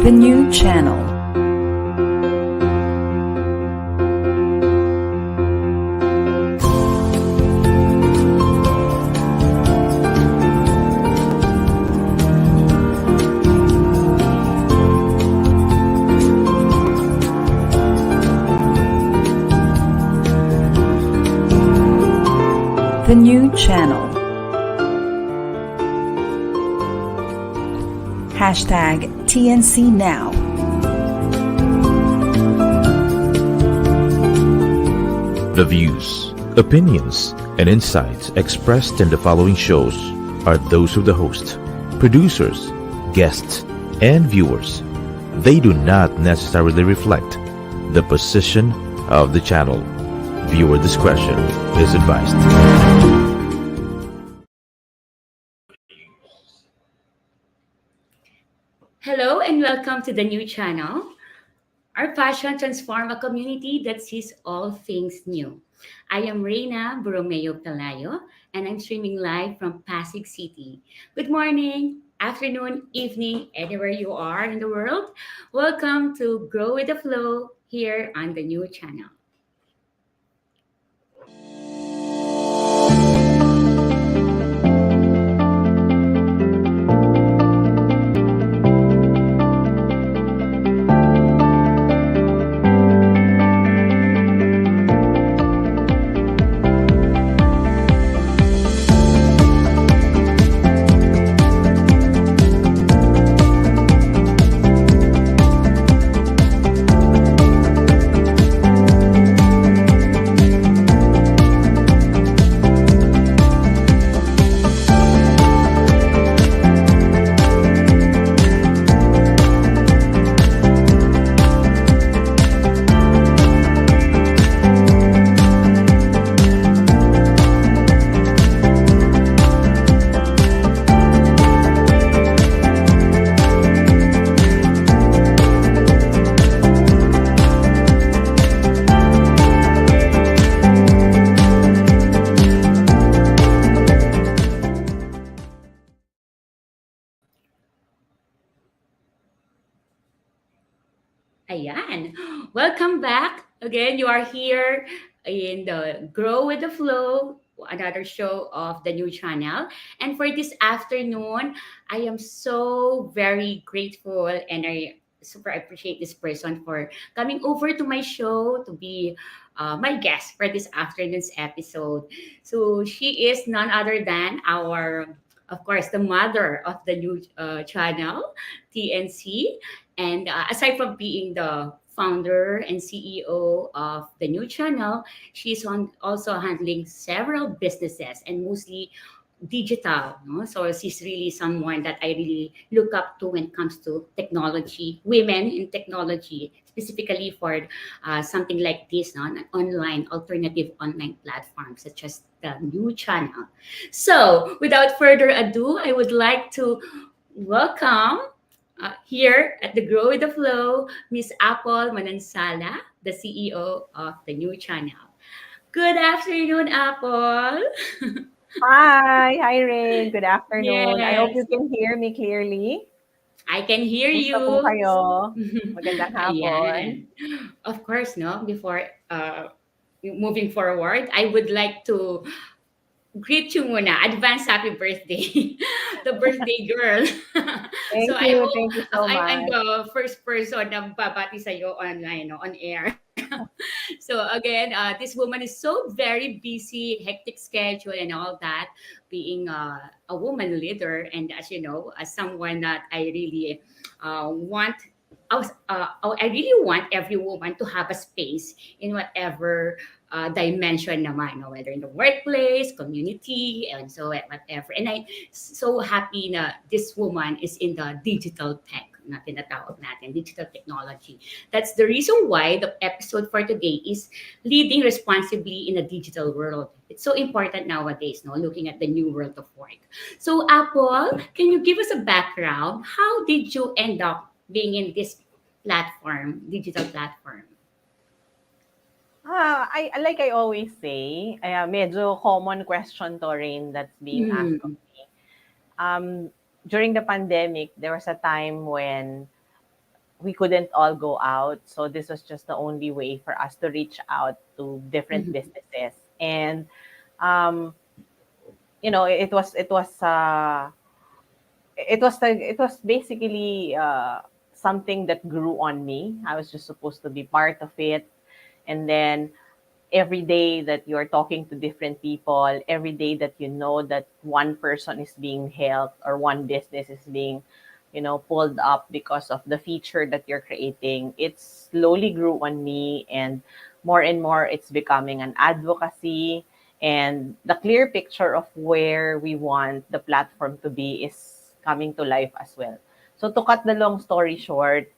The new channel. The new channel. Hashtag TNC Now. The views, opinions, and insights expressed in the following shows are those of the host, producers, guests, and viewers. They do not necessarily reflect the position of the channel. Viewer discretion is advised. Hello and welcome to the new channel. Our passion transform a community that sees all things new. I am Reina Borromeo Pelayo and I'm streaming live from Pasig City. Good morning, afternoon, evening, anywhere you are in the world. Welcome to Grow with the Flow here on the new channel. Ayan. Welcome back. Again, you are here in the Grow with the Flow, another show of the new channel. And for this afternoon, I am so very grateful and I super appreciate this person for coming over to my show to be my guest for this afternoon's episode. So she is none other than our, of course, the mother of the new channel, TNC. And aside from being the founder and CEO of the new channel, she's also handling several businesses and mostly digital. No? So she's really someone that I really look up to when it comes to technology, women in technology, specifically for something like this, no? An online, alternative online platform such as the new channel. So without further ado, I would like to welcome here at the Grow with the Flow, Ms Apple Manansala, the CEO of the new channel. Good afternoon, Apple. Hi, Ray. Good afternoon. I hope you Yes, can hear me clearly. I can hear Kumusta po you. kayo? Magandang hapon. Ayan. Of course, no, before moving forward, I would like to greet you muna. Advance happy birthday. The birthday girl. So Thank I you. hope Thank you so I'm much. the first person na babati sa'yo online, no, on air. So again, this woman is so very busy, hectic schedule and all that, being a woman leader. And as you know, as someone that I really want, I really want every woman to have a space in whatever dimension naman, no? Whether in the workplace, community, and so whatever. And I so happy na this woman is in the digital tech na tinatawag natin, digital technology. That's the reason why the episode for today is leading responsibly in a digital world. It's so important nowadays, no, looking at the new world of work. So Apple, can you give us a background? How did you end up being in this platform, digital platform? Like I always say, medyo common question to rin that's being asked of Mm. me. During the pandemic, there was a time when we couldn't all go out. So this was just the only way for us to reach out to different Mhm. businesses. And um, it was basically something that grew on me. I was just supposed to be part of it. And then every day that you're talking to different people, every day that you know that one person is being helped or one business is being, pulled up because of the feature that you're creating, it slowly grew on me, and more it's becoming an advocacy, and the clear picture of where we want the platform to be is coming to life as well. So to cut the long story short,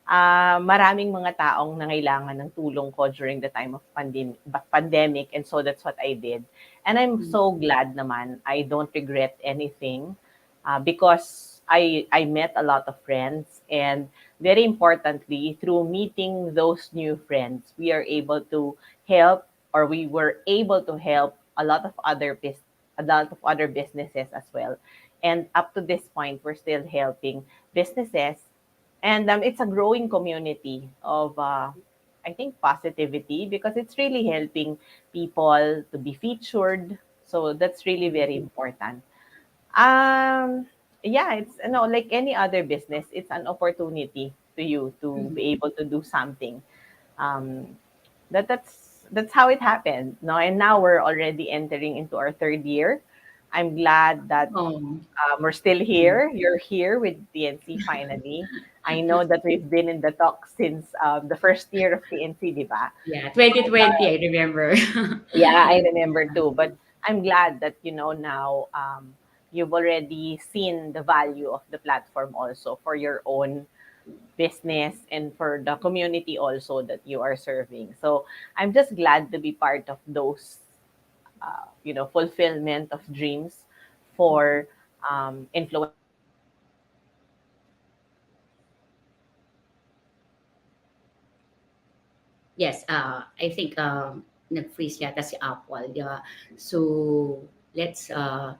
maraming mga taong nangailangan ng tulong ko during the time of pandemic, and so that's what I did. And I'm so glad naman. I don't regret anything because I met a lot of friends, and very importantly, through meeting those new friends, we are able to help, or we were able to help a lot of other businesses as well. And up to this point, we're still helping businesses, and it's a growing community of, I think, positivity, because it's really helping people to be featured. So that's really very important. Um, yeah, it's like any other business, it's an opportunity to you to be able to do something. Um, that's how it happened. No, and now we're already entering into our third year. I'm glad that Oh, we're still here. You're here with TNC finally. I know that we've been in the talk since the first year of TNC, di ba? yeah, 2020, I remember. Yeah, I remember too. But I'm glad that, now you've already seen the value of the platform also for your own business and for the community also that you are serving. So I'm just glad to be part of those, fulfillment of dreams for influence. Yes, I think nag-freeze yata si Apple. Yeah. So, let's, le-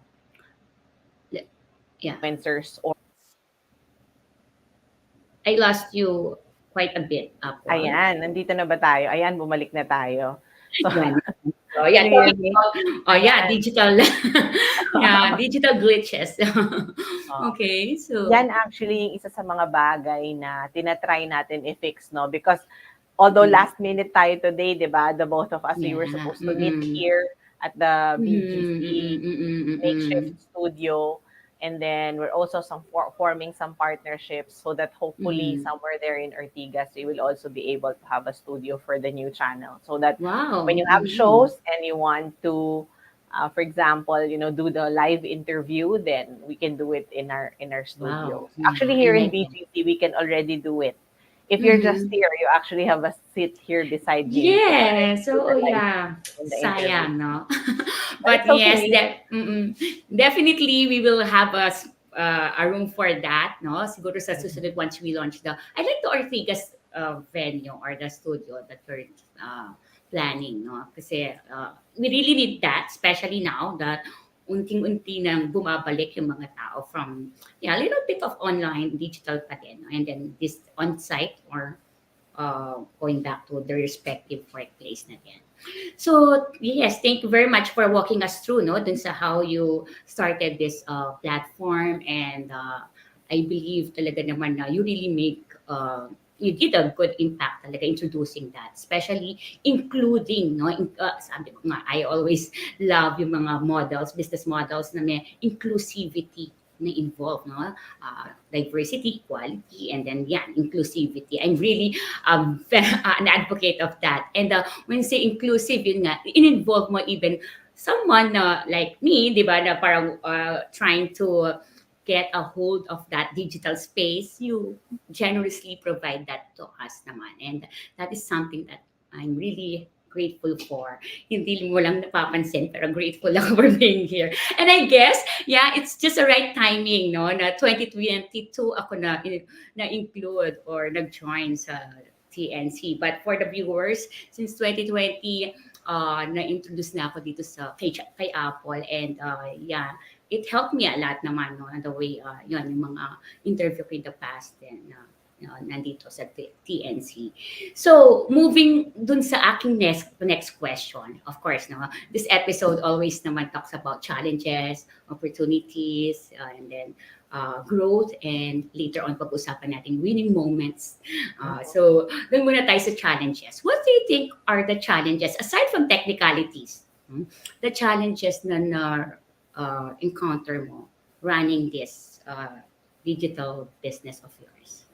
yeah, Influencers. Or I lost you quite a bit, Apple. ayan, nandito na ba tayo? Ayan, bumalik na tayo. So, Yan. Oh, can yeah, you hear talking me? about, oh, yeah, Ayan. digital, yeah, digital glitches. Oh. Okay, so, Yan actually yung isa sa mga bagay na tinatry natin i-fix, no? Because although mm, last minute tayo today, di ba? The both of us, we were yeah, supposed to meet here at the BGC makeshift studio. And then we're also forming some partnerships so that hopefully mm. somewhere there in Ortigas, we will also be able to have a studio for the new channel. So that when Wow. you have shows and you want to, for example, do the live interview, then we can do it in our Wow. studios. Yeah, Actually, I here in like that. BGC, we can already do it. If you're just Mm-hmm. here, you actually have a seat here beside me. We can already Yeah, do the so live yeah, in the interview. sayang, no? But But it's yes, okay. that definitely we will have a room for that, no? Siguro sa susunod once we launch I like the Ortigas venue or the studio that we're planning, no? Kasi we really need that, especially now that unting-unti nang bumabalik yung mga tao from, yeah, a little bit of online, digital pa din, no? And then this on-site or going back to their respective workplace na din. So, yes, thank you very much for walking us through, no, dun sa how you started this platform, and I believe talaga naman na you really you did a good impact talaga introducing that, especially including, no, sabi ko nga, I always love yung mga models, business models na may inclusivity na involved, no? Diversity, equality, and then, yeah, inclusivity. I'm really an advocate of that. And when you say inclusive, yun nga, in-involve mo even someone like me, di ba, na parang trying to get a hold of that digital space, you generously provide that to us naman. And that is something that I'm really grateful for. Hindi mo lang napapansin, pero grateful ako for being here. And I guess, yeah, it's just a right timing, no? Na 2022 ako na-include or nag-join sa TNC. But for the viewers, since 2020, na-introduce na ako dito kay Apple. And yeah, it helped me a lot naman, no? And the way, yun, yung mga interview ko in the past. And nandito sa TNC. So, moving dun sa aking next question, of course, no, this episode always naman talks about challenges, opportunities, and then growth, and later on pag-usapan natin winning moments. So, dun muna tayo sa challenges. What do you think are the challenges, aside from technicalities, the challenges na encounter mo running this digital business of yours?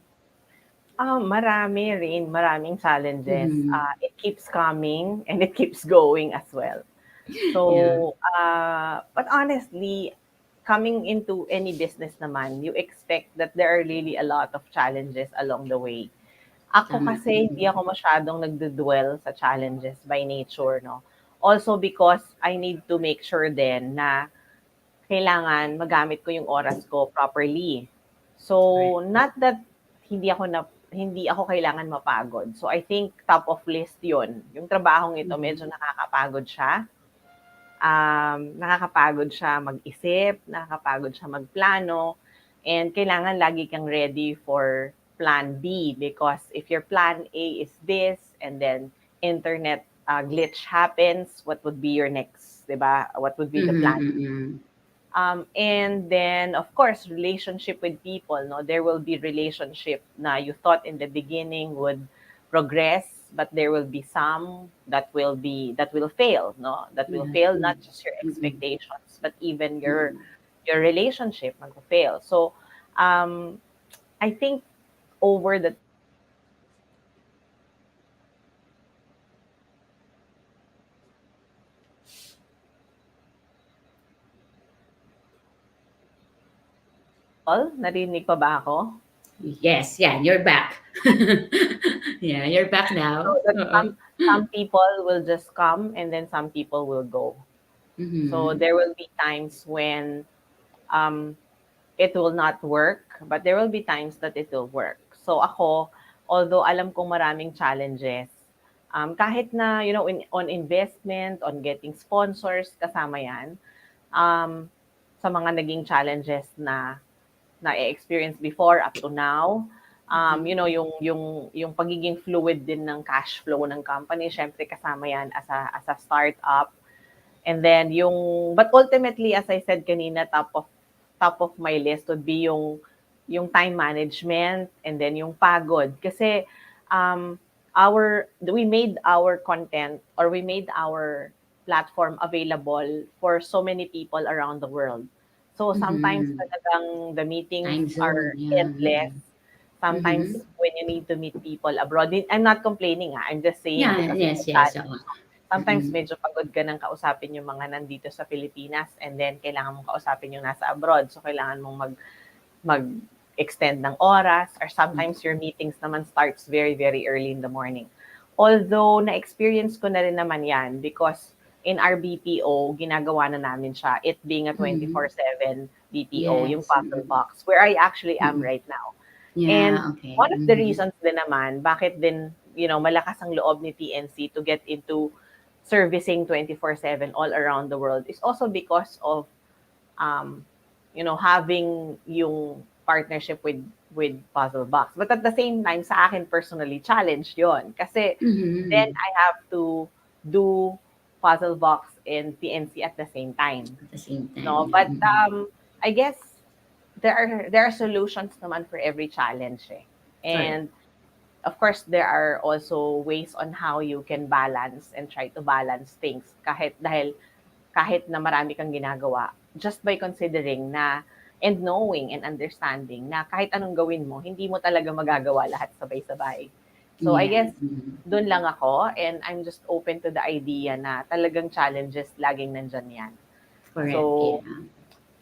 Marami rin, maraming challenges. Mhm. It keeps coming and it keeps going as well. Yeah. So, but honestly, coming into any business naman, you expect that there are really a lot of challenges along the way. Ako Tama. kasi hindi ako masyadong nagdudwell sa challenges by nature, no? Also because I need to make sure din na kailangan magamit ko yung oras ko properly. So, not that hindi ako kailangan mapagod. So, I think top of list 'yon. Yung trabahong ito medyo nakakapagod siya. Nakakapagod siya mag-isip, nakakapagod siya magplano, and kailangan lagi kang ready for plan B because if your plan A is this and then internet glitch happens, what would be your next, 'di ba? What would be the Mhm, plan? mm. And then, of course, relationship with people. No, there will be relationship na you thought in the beginning would progress, but there will be some that will fail. No, that will Yeah. fail not just your Mm, expectations, but even mm. your relationship will fail. So, um, I think over the time, narinig pa ba ako? Yes, yeah, you're back. Yeah, you're back now. So that Oo. some people will just come and then some people will go. So Mhm. there will be times when um, it will not work, but there will be times that it will work. So ako, although alam kong maraming challenges, kahit na, on investment, on getting sponsors, kasama yan, um, sa mga naging challenges na experience before up to now, Mhm. yung pagiging fluid din ng cash flow ng company, syempre kasama yan as a startup. And then but ultimately, as I said kanina, top of my list would be yung time management and then yung pagod. Kasi um, we made our content or we made our platform available for so many people around the world. So sometimes Mhm. talagang the meetings Time zone, are yeah. endless. Mhm. Sometimes when you need to meet people abroad, I'm not complaining. I'm just saying Yeah, because it's yes, a yes, oo. challenge. Sometimes Mm. medyo pagod ka ng kausapin yung mga nandito sa Pilipinas and then kailangan mong kausapin yung nasa abroad. So kailangan mong mag-extend ng oras or sometimes your meetings naman starts very, very early in the morning. Although na-experience ko na rin naman yan because in our BPO, ginagawa na namin siya, it being a Mhm. 24/7 BPO, yung Yes, puzzle mm. box, where I actually am Mm. right now. And Yeah, okay. one of the Mhm. reasons din naman, bakit din, malakas ang loob ni TNC to get into servicing 24/7 all around the world is also because of um, having yung partnership with Puzzle Box. But at the same time, sa akin personally, challenge yon. Kasi then Mhm. I have to do Puzzle Box and TNC at the same time. At the same time, No, yeah. but Mhm. I guess there are solutions naman for every challenge. Eh. Correct. And of course, there are also ways on how you can balance and try to balance things kahit na marami kang ginagawa, just by considering na and knowing and understanding na kahit anong gawin mo, hindi mo talaga magagawa lahat sabay-sabay. So I Yeah. guess Mhm. doon lang ako and I'm just open to the idea na talagang challenges laging nandyan yan. Correct, So yeah.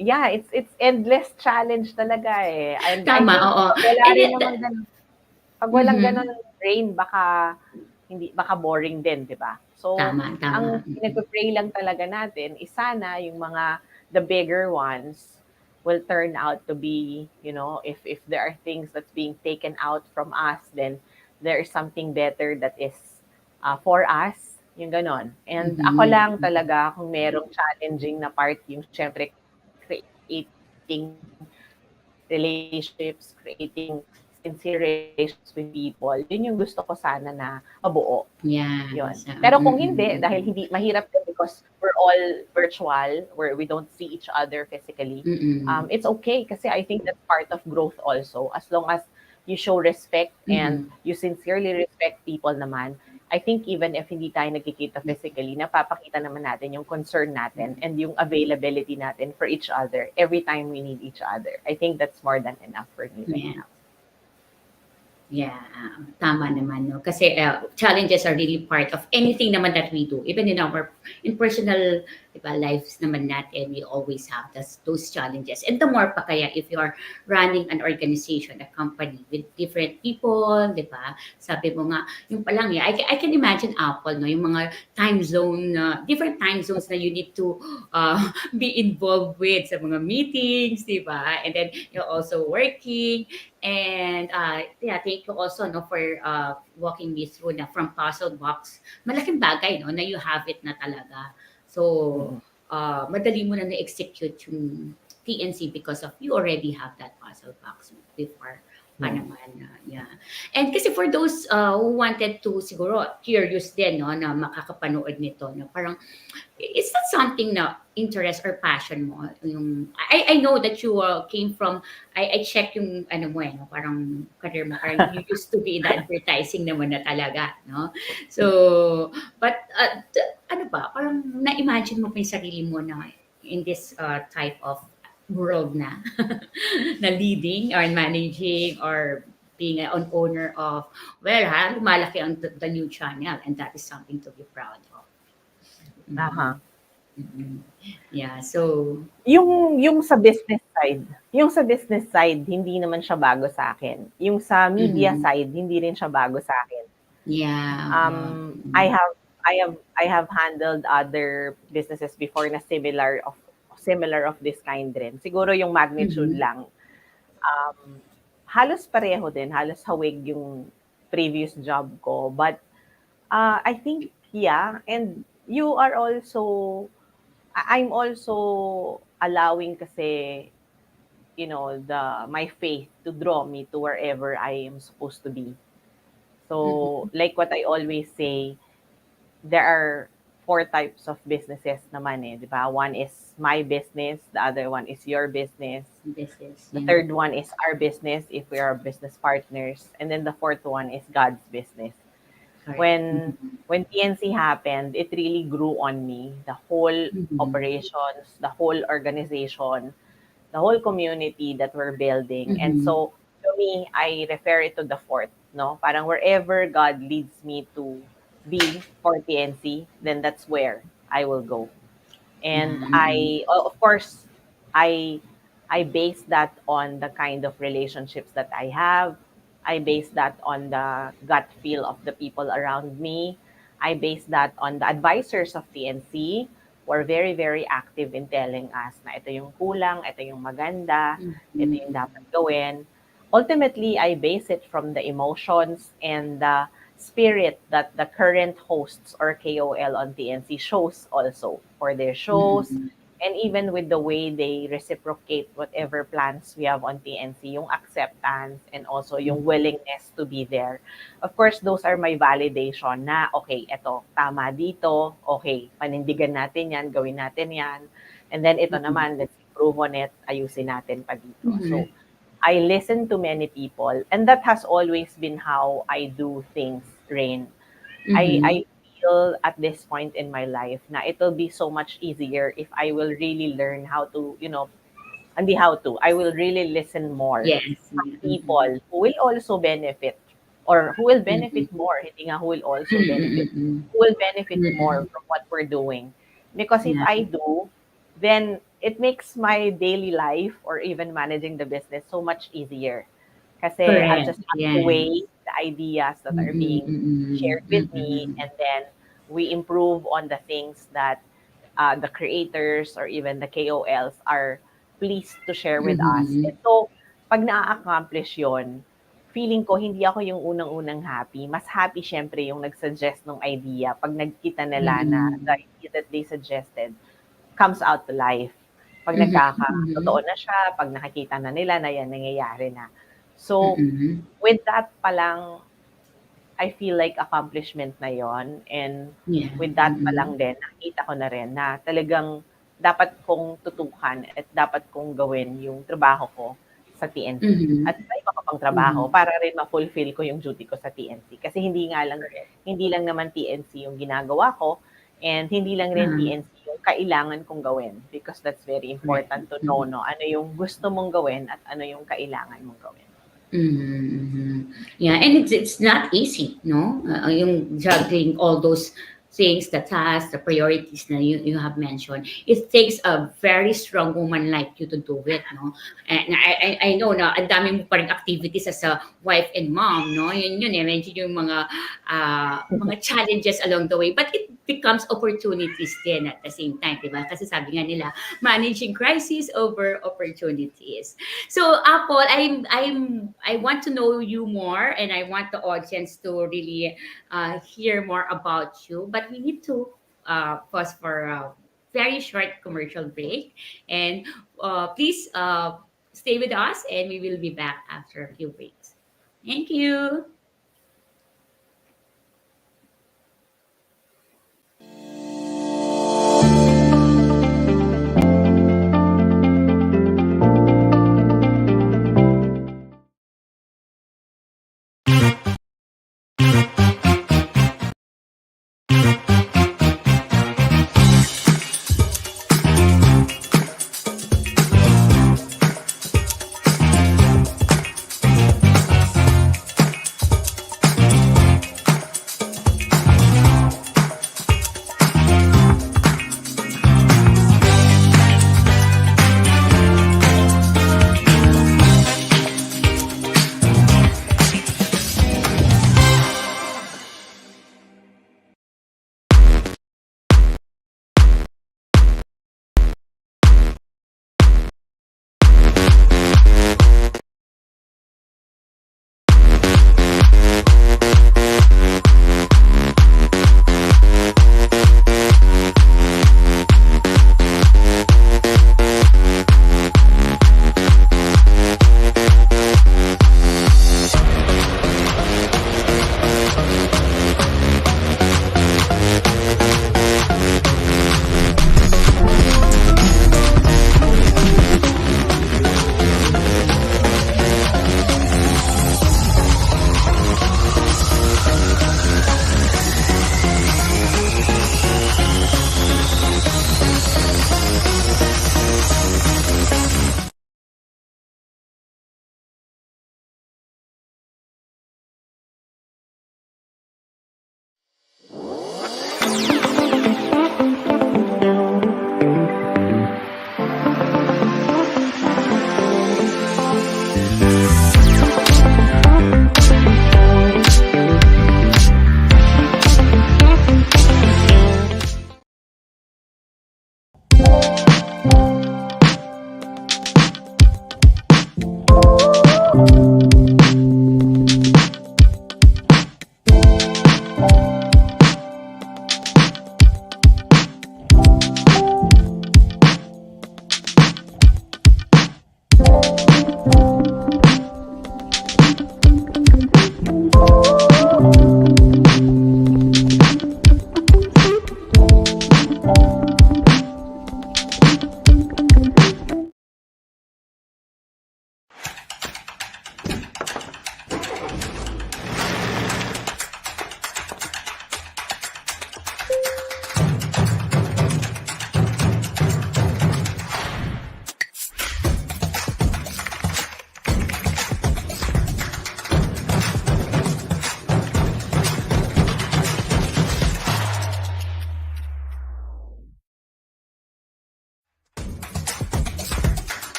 yeah, it's endless challenge talaga eh. And I Tama, think oo. pag wala And rin it naman ganun, pag walang mhm. ganun brain, baka boring din, 'di ba? So, Tama, tama. ang Mm. pinagpe-pray lang talaga natin is sana yung the bigger ones will turn out to be, if there are things that's being taken out from us, then there is something better that is for us, yung ganon. And ako Mhm. lang talaga kung merong challenging na part, yung syempre creating relationships, creating stable sincere relations with people, yun yung gusto ko sana na mabuo. Yeah. Yun. So, Pero kung hindi, dahil hindi, mahirap din because we're all virtual, where we don't see each other physically, it's okay kasi I think that's part of growth also. As long as you show respect and you sincerely respect people naman, I think even if hindi tayo nagkikita physically, napapakita naman natin yung concern natin and yung availability natin for each other every time we need each other. I think that's more than enough for me right Yeah. now. Yeah, tama naman, no? Kasi challenges are really part of anything naman that we do. Even in personal, diba, lives naman natin, we always have those challenges. And the more pa kaya if you are running an organization, a company with different people, diba? Sabi mo nga, yung palang, yeah, I can imagine Apple, no? Yung mga time zone, different time zones na you need to be involved with sa mga meetings, diba? And then you're also working. And yeah, thank you also, no, for walking me through na from puzzle box. Malaking bagay, no, na you have it na talaga. So madali mo na na-execute yung TNC because of you already have that puzzle box before pa naman. Yeah. And kasi for those who wanted to, siguro curious din, no, na makakapanood nito, no, parang is that something na interest or passion mo? Yung, I know that you came from, I check yung ano mo, no, parang career mo, parang you used to be in the advertising naman na talaga, no? So, but ano ba, parang na-imagine mo pa yung sarili mo na in this type of world na, na leading or managing or being an owner of, well, lumalaki ang the new channel, and that is something to be proud of. Yeah, so Yung sa business side, hindi naman siya bago sa akin. Yung sa media side, hindi rin siya bago sa akin. yeah, I have handled other businesses before na similar of this kind rin. Siguro yung magnitude lang. Halos pareho din, halos hawig yung previous job ko. But I think, yeah, and you are also, I'm also allowing kasi, you know, my faith to draw me to wherever I am supposed to be. So, like what I always say, there are 4 types of businesses naman eh, di ba? One is my business, the other one is your business, the third one is our business if we are business partners, and then the fourth one is God's business. When TNC happened, it really grew on me. The whole operations, the whole organization, the whole community that we're building. And so, to me, I refer it to the fourth, no? Parang wherever God leads me to be for TNC, then that's where I will go. And of course, I base that on the kind of relationships that I have. I base that on the gut feel of the people around me. I base that on the advisors of TNC who are very, very active in telling us na ito yung kulang, ito yung maganda, ito yung dapat gawin. Ultimately, I base it from the emotions and the spirit that the current hosts or KOL on TNC shows also for their shows, and even with the way they reciprocate whatever plans we have on TNC, yung acceptance and also yung willingness to be there. Of course, those are my validation na, okay, eto, tama dito, okay, panindigan natin yan, gawin natin yan, and then ito naman, let's improve on it, ayusin natin pa dito. So, I listen to many people, and that has always been how I do things, Rain. I feel at this point in my life na it'll be so much easier if I will really learn how to, you know, I will really listen more from people who will also benefit or who will benefit more, hindi nga who will also benefit, who will benefit more from what we're doing. Because if I do, then it makes my daily life or even managing the business so much easier. Kasi I'll just have to weigh the ideas that are being shared with me, and then we improve on the things that the creators or even the KOLs are pleased to share with us. And so, pag na-accomplish yon, feeling ko hindi ako yung unang-unang happy. Mas happy syempre yung nag-suggest ng idea pag nagkita nila na the idea that they suggested comes out to life. Pag totoo na siya, pag nakikita na nila na yan nangyayari na. So, Mm-mm. with that pa lang, I feel like accomplishment na yon. And Yeah. with that pa Mm-mm. lang din, nakita ko na rin na talagang dapat kong tutukan at dapat kong gawin yung trabaho ko sa TNC. Mhm. At may iba pa pang trabaho Mhm. para rin ma-fulfill ko yung duty ko sa TNC. Kasi hindi lang naman TNC yung ginagawa ko, and hindi lang rin Uh-huh. TNC yung kailangan kong gawin, because that's very Correct. important to know, no? Ano yung gusto mong gawin at ano yung kailangan mong gawin. Mhm, mhm. Yeah, and it's not easy, no? Yung juggling all those things, the tasks, the priorities na you have mentioned. It takes a very strong woman like you to do it, no? And I know na ang dami mo pa rin activities as a wife and mom, no? Yun eh, medyo yung mga challenges along the way. But it becomes opportunities din at the same time, di ba? Kasi sabi nga nila, managing crisis over opportunities. So Apple, I want to know you more, and I want the audience to really hear more about you. But we need to pause for a very short commercial break, and please stay with us, and we will be back after a few breaks. Thank you.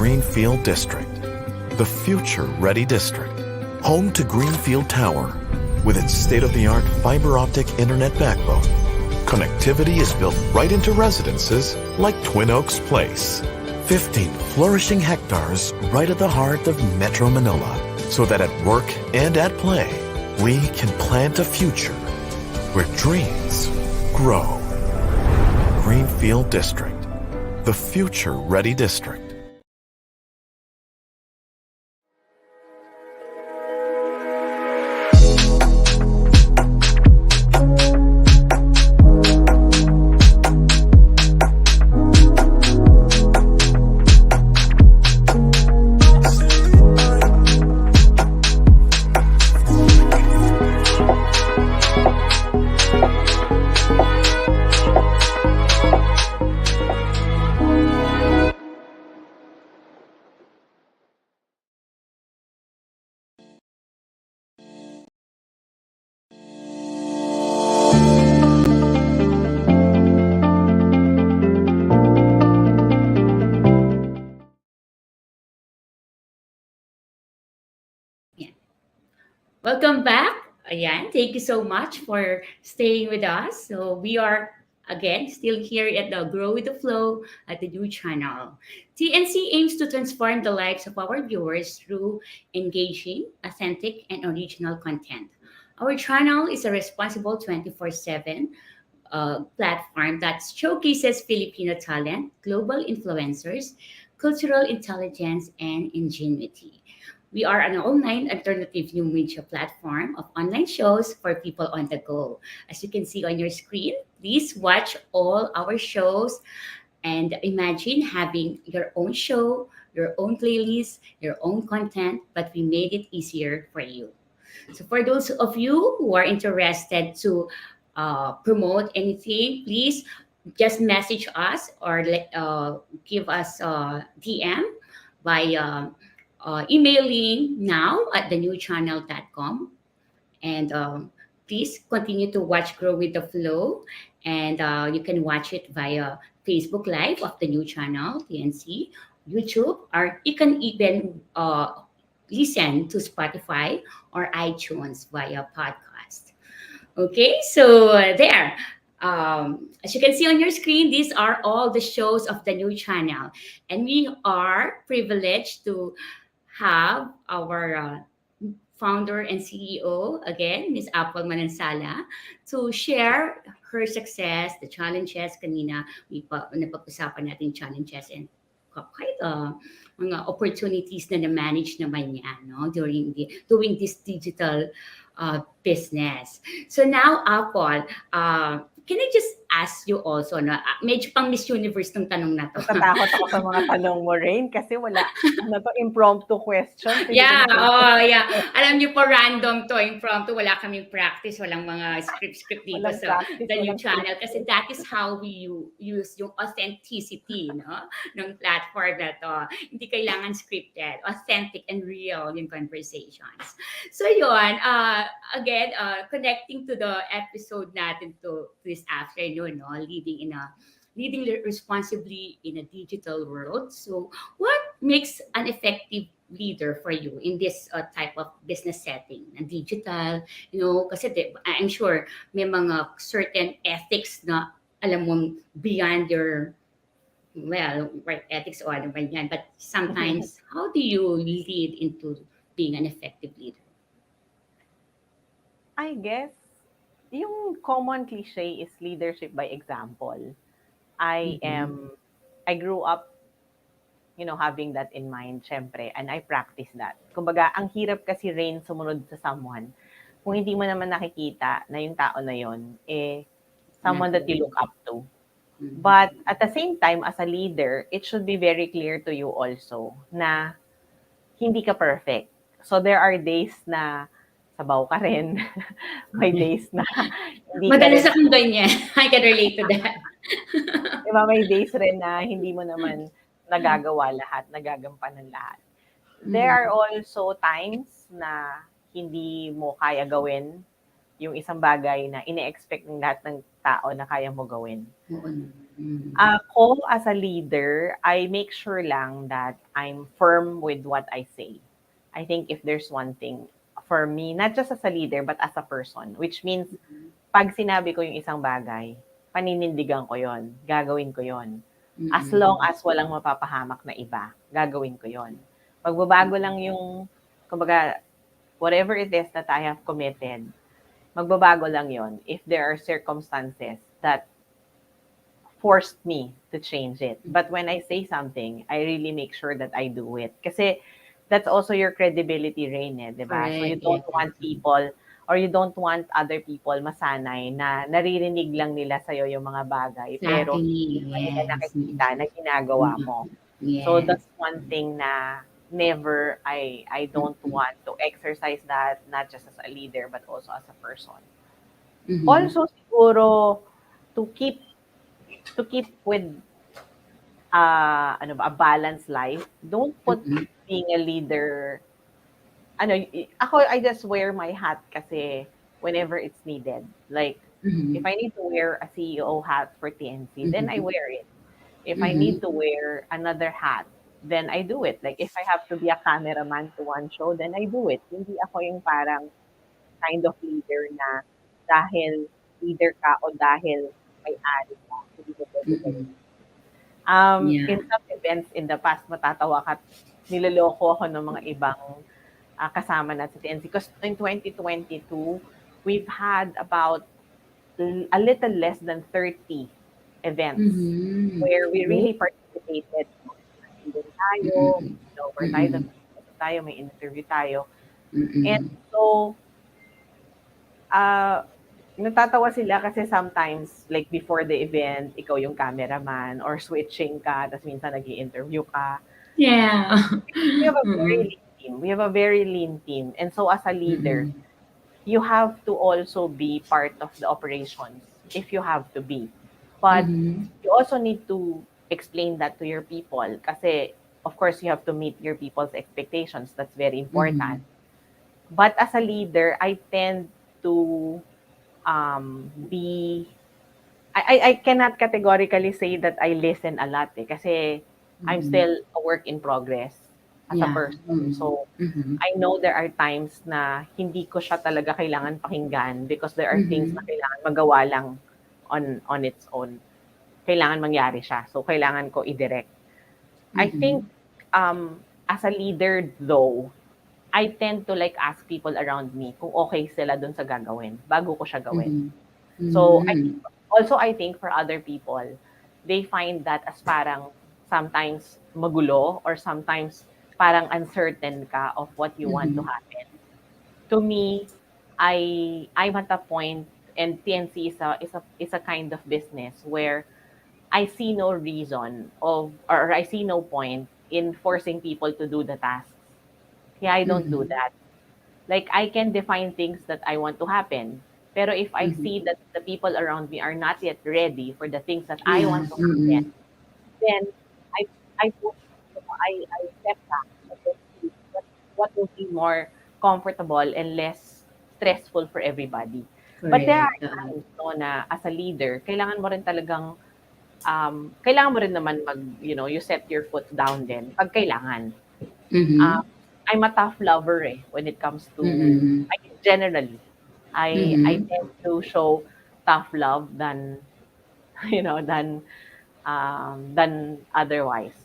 Greenfield District, the future-ready district, home to Greenfield Tower, with its state-of-the-art fiber optic internet backbone, Connectivity is built right into residences like Twin Oaks Place. 15 flourishing hectares right at the heart of Metro Manila, so that at work and at play, we can plant a future where dreams grow. Greenfield District, the future-ready district. Yeah. Welcome back. Ayan, thank you so much for staying with us. So we are again still here at the Grow with the Flow at the new channel. TNC aims to transform the lives of our viewers through engaging, authentic, and original content. Our channel is a responsible 24/7 platform that showcases Filipino talent, global influencers, cultural intelligence, and ingenuity. We are an online alternative new media platform of online shows for people on the go. As you can see on your screen, please watch all our shows and imagine having your own show, your own playlist, your own content, but we made it easier for you. So for those of you who are interested to promote anything, please just message us or give us a DM by emailing now at thenewchannel.com. And please continue to watch Grow with the Flow. And you can watch it via Facebook Live of the new channel, TNC, YouTube, or you can even listen to Spotify or iTunes via podcast. Okay, so there. As you can see on your screen, these are all the shows of the new channel. And we are privileged to have our founder and CEO, again, Ms Apple Manansala, to share her success, the challenges. Kanina, napag-usapan natin challenges and quite mga opportunities na na-manage naman niya no, during doing this digital business. So now, Apple, can I just ask you also, na medyo pang Miss Universe tong tanong na to. Natatakot ako sa mga tanong mo, Rain, kasi wala, ano to, impromptu question. Yeah, yeah. Alam niyo po, random to, impromptu. Wala kaming practice, walang mga script dito Walang sa practice, the new walang channel. Kasi that is how we use yung authenticity, no? Ng platform na to. Hindi kailangan scripted. Authentic and real yung conversations. So yun, again, connecting to the episode natin to this afternoon, no? Leading responsibly in a digital world. So what makes an effective leader for you in this type of business setting na digital, kasi I'm sure may mga certain ethics na alam mong beyond your right ethics o ano ba yan, but sometimes how do you lead into being an effective leader? I guess, yung common cliche is leadership by example. I grew up, having that in mind, syempre, and I practice that. Kumbaga, ang hirap kasi Rain sumunod sa someone kung hindi mo naman nakikita na yung tao na yon someone that you look up to. But at the same time, as a leader, it should be very clear to you also na hindi ka perfect. So there are days na sabaw ka rin. May days na hindi Madalas ka rin. akong ganyan. I can relate to that. Diba, may days rin na hindi mo naman nagagawa lahat, nagagampanan lahat. There are also times na hindi mo kaya gawin yung isang bagay na ine-expect ng lahat ng tao na kaya mo gawin. Ako, as a leader, I make sure lang that I'm firm with what I say. I think if there's one thing for me, not just as a leader, but as a person, which means pag sinabi ko yung isang bagay, paninindigan ko yon, gagawin ko yon. As Mm-mm. long as walang mapapahamak na iba, gagawin ko yon. Magbabago lang yung, kumbaga, whatever it is that I have committed, magbabago lang yon if there are circumstances that forced me to change it. But when I say something, I really make sure that I do it. Kasi that's also your credibility, Rain, eh, di ba? So you Correct. don't Yes. want people or you don't want other people masanay na naririnig lang nila sa'yo yung mga bagay, pero Exactly. hindi pa nila Yes. nakikita na ginagawa Mm-mm. mo. So Yes. that's one thing na never I don't Mm-mm. want to exercise that, not just as a leader but also as a person. Mm-hmm. Also siguro to keep with ano ba, a balanced life. Don't put Mm-mm. being a leader, ako, I just wear my hat kasi whenever it's needed. Like, if Mm-hmm. I need to wear a CEO hat for TNC, then I Mm-hmm. wear it. If I Mm-hmm. need to wear another hat, then I do it. Like, if I have to be a cameraman to one show, then I do it. Hindi ako yung parang kind of leader na dahil leader ka o dahil may-ari ka, hindi mo pwede gawin. Mm-mm. Yeah. In some events in the past, matatawa ka, niloloko ako ng mga ibang kasama natin sa TNC. Because in 2022, we've had about a little less than 30 events Mm-hmm. where we Oh. really participated. Nandun tayo, Mm-mm. may over Mm-mm. tayo, may interview tayo. And Mm-mm. so, natatawa sila kasi sometimes, like before the event, ikaw yung cameraman or switching ka, tapos minsan nag-i-interview ka. Yeah. We have a very Mm-mm. lean team. We have a very lean team. And so as a leader, Mm-mm. you have to also be part of the operations if you have to be. But Mm-hmm. you also need to explain that to your people kasi, of course, you have to meet your people's expectations. That's very Mm-hmm. important. But as a leader, I tend to be I cannot categorically say that I listen a lot kasi I'm Mm-hmm. still a work in progress as a Yeah. person. Mm-hmm. So Mm-hmm. I know there are times na hindi ko siya talaga kailangan pakinggan because there are things Mm-hmm. na kailangan magawa lang on its own. Kailangan mangyari siya. So kailangan ko i-direct. I think Mm-hmm. as a leader though, I tend to like ask people around me kung okay sila dun sa gagawin bago ko siya gawin. Mm-hmm. So Mm-hmm. I think for other people, they find that as parang sometimes magulo or sometimes parang uncertain ka of what you want to Mm-hmm. happen. To me, I'm at a point, and TNC is a kind of business where I see no reason or I see no point in forcing people to do the tasks. Yeah, I don't do Mm-hmm. that. Like, I can define things that I want to happen. Pero if I Mm-hmm. see that the people around me are not yet ready for the things that I Yeah. want to happen, Mm-hmm. then I I put, I step back and then see what will be more comfortable and less stressful for everybody. But there are Correct. times no, na as a leader, kailangan mo rin talagang kailangan mo rin naman you set your foot down din pag kailangan. Mm-hmm. I'm a tough lover when it comes to, Mm-hmm. I mean, generally, I Mm-hmm. tend to show tough love than than otherwise.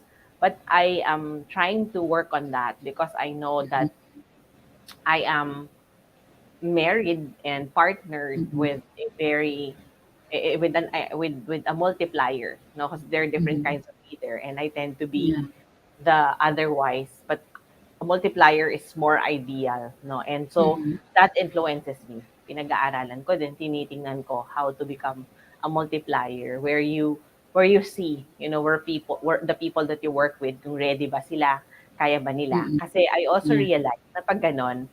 But I am trying to work on that because I know that I am married and partnered Mm-hmm. with a very with a multiplier, no, because there are different Mm-hmm. kinds of leader, and I tend to be Yeah. the otherwise, but a multiplier is more ideal, no? And so Mm-hmm. that influences me. Pinag-aaralan ko din, tinitingnan ko how to become a multiplier where you see, where the people that you work with, kung ready ba sila, kaya ba nila? Mm-hmm. Kasi I also Yeah. realize na pag ganon,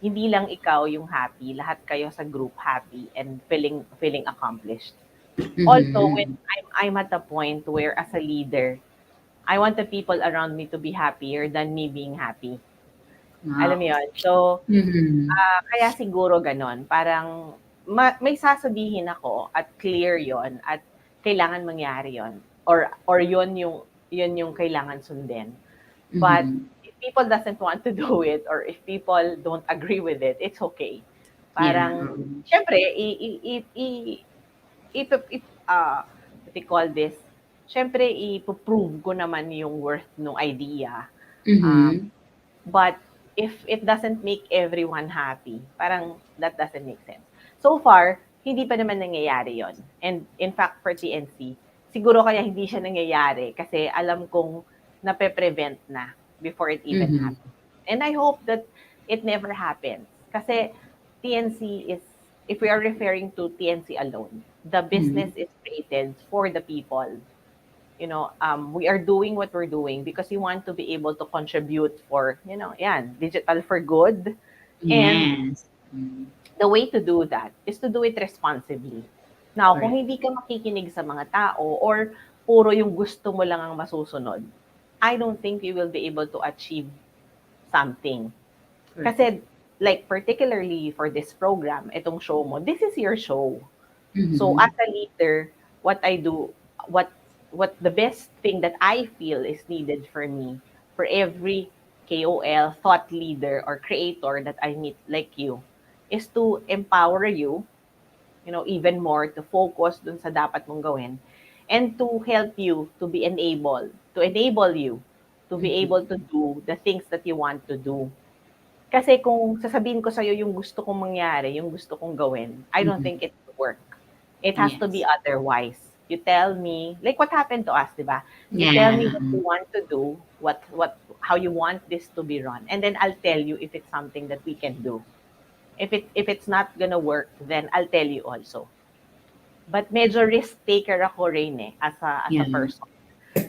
hindi lang ikaw yung happy, lahat kayo sa group happy and feeling accomplished. Also, when Mm-hmm. I'm at a point where as a leader, I want the people around me to be happier than me being happy. Alam mo Wow. yun? So, Mm-hmm. kaya siguro ganon. Parang may sasabihin ako at clear yon at kailangan mangyari yon or yun yung kailangan sundin. But Mm-hmm. if people doesn't want to do it or if people don't agree with it, it's okay. Yeah. Parang syempre what they call this, syempre, ipo-prove ko naman yung worth ng idea. Um, Mm-hmm. but if it doesn't make everyone happy, parang that doesn't make sense. So far, hindi pa naman nangyayari yon. And in fact, for TNC, siguro kaya hindi siya nangyayari kasi alam kong nape-prevent na before it even Mm-hmm. happens. And I hope that it never happens. Kasi TNC is, if we are referring to TNC alone, the business Mm-hmm. is created for the people. We are doing what we're doing because we want to be able to contribute for, digital for good. And Yes. Mm-hmm. the way to do that is to do it responsibly. Now, kung Correct. hindi ka makikinig sa mga tao or puro yung gusto mo lang ang masusunod, I don't think you will be able to achieve something. Correct. Kasi, like, particularly for this program, itong show mo, this is your show. So, Mm-hmm. as a leader, what I do, what what the best thing that I feel is needed for me, for every KOL, thought leader, or creator that I meet like you, is to empower you, even more to focus dun sa dapat mong gawin, and to help you to enable you to be Mm-hmm. able to do the things that you want to do. Kasi kung sasabihin ko sa'yo yung gusto kong mangyari, yung gusto kong gawin, I don't Mm-hmm. think it will work. It has to be Yes. otherwise. You tell me, like what happened to us, di ba? You tell Yeah. me what you want to do, how you want this to be run, and then I'll tell you if it's something that we can do. If it's not gonna work, then I'll tell you also. But medyo risk taker ako rin as a Yeah. person.